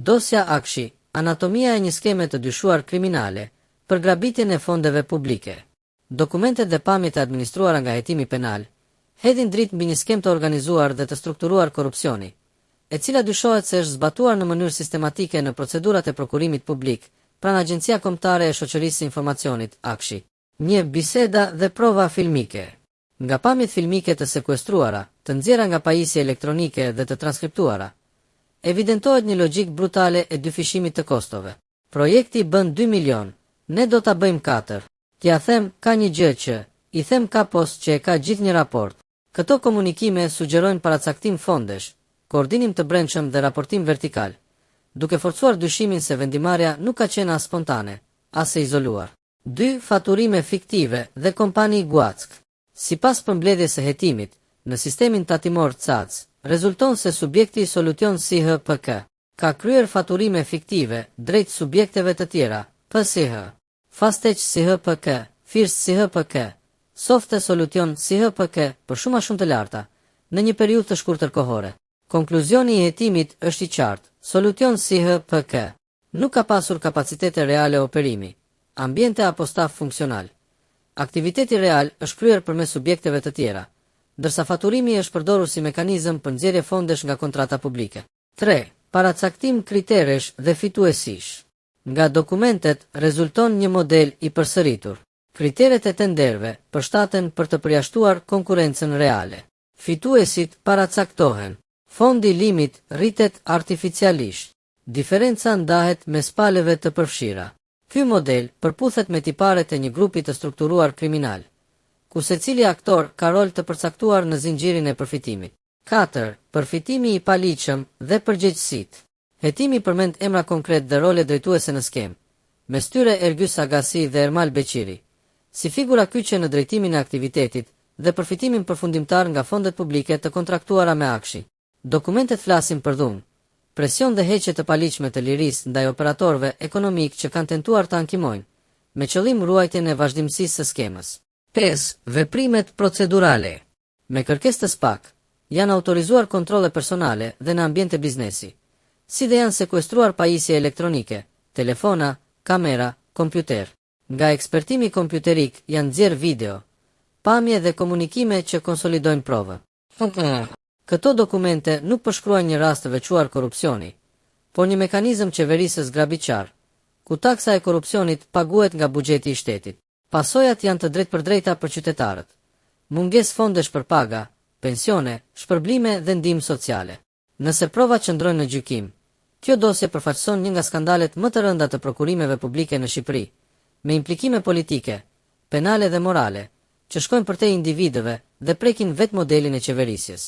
Dosja Akshi, anatomia e një skeme të dyshuar kriminale për grabitjen e fondeve publike. Dokumentet dhe pamjet e administruara nga hetimi penal hedhin dritë mbi një skem të organizuar dhe të strukturuar korrupsioni, e cila dyshohet se është zbatuar në mënyrë sistematike në procedurat e prokurimit publik pranë Agjencia Kombëtare e Shoqërisë së Informacionit, Akshi. Një biseda dhe prova filmike. Nga pamjet filmike të sekuestruara, të nxjerra nga pajisje elektronike dhe të transkriptuara, evidentohet një logjik brutale e dyfishimit të kostove. Projekti bën 2 milion, ne do ta bëjmë 4. T'ja them, ka një gjë që, i them kapos që e ka gjithë një raport. Këto komunikime sugjerojnë paracaktim fondesh, koordinim të brendshëm dhe raportim vertikal, duke forcuar dyshimin se vendimarrja nuk ka qenë as spontane, as e izoluar. 2. Faturime fiktive dhe kompani Guack. Sipas përmbledhjes së hetimit, në sistemin tatimor CAC, rezulton se subjekti Solution SIHPK ka kryer faturime fiktive drejt subjekteve të tjera, PSH, Fastech SIHPK, First SIHPK, Softe Solution SIHPK për shumë të larta, në një periudhë të shkurtër kohore. Konkluzioni i hetimit është i qartë, Solution SIHPK nuk ka pasur kapacitete reale operimi, ambiente apo staf funksional. Aktiviteti real është kryer përmes subjekteve të tjera, ndërsa faturimi është përdorur si mekanizëm për nxjerrje fondesh nga kontrata publike. 3. Paracaktim kriteresh dhe fituesish. Nga dokumentet rezulton një model i përsëritur. Kriteret e tenderëve përshtaten për të përjashtuar konkurrencën reale. Fituesit paracaktohen. Fondi limit rritet artificialisht. Diferenca ndahet mes palëve të përfshira. Ky model përputhet me tiparet e një grupi të strukturuar kriminal, ku secili aktor ka rol të përcaktuar në zinxhirin e përfitimit. 4. Përfitimi i paligjshëm dhe përgjegjësitë. Hetimi përmend emra konkret dhe role drejtuese në skem, mes tyre Ergys Agasi dhe Ermal Beqiri, si figura kyçe në drejtimin e aktivitetit dhe përfitimin përfundimtar nga fondet publike të kontraktuara me Akshi. Dokumentet flasin për dhunë, presion dhe heqje të paligjshme të lirisë ndaj operatorëve ekonomik që kanë tentuar të ankimojnë, me qëllim ruajtjen e vazhdimësisë së skemës. 5. Veprimet procedurale. Me kërkesë të SPAK, janë autorizuar kontrolle personale dhe në ambiente biznesi, si dhe janë sekuestruar pajisje elektronike, telefona, kamera, kompjuter. Nga ekspertimi kompjuterik janë nxjerr video, pamje dhe komunikime që konsolidojnë provë. Këto dokumente nuk përshkruajnë një rast të veçuar korrupsioni, por një mekanizëm qeverisës grabiqar, ku taksa e korrupsionit paguhet nga buxheti i shtetit. Pasojat janë të drejtpërdrejta për qytetarët. Mungesë fondesh për paga, pensione, shpërblime dhe ndihmë sociale. Nëse provat qëndrojnë në gjykim, kjo dosje përfaqëson një nga skandalet më të rënda të prokurimeve publike në Shqipëri, me implikime politike, penale dhe morale, që shkojnë përtej individëve dhe prekin vetë modelin e qeverisjes.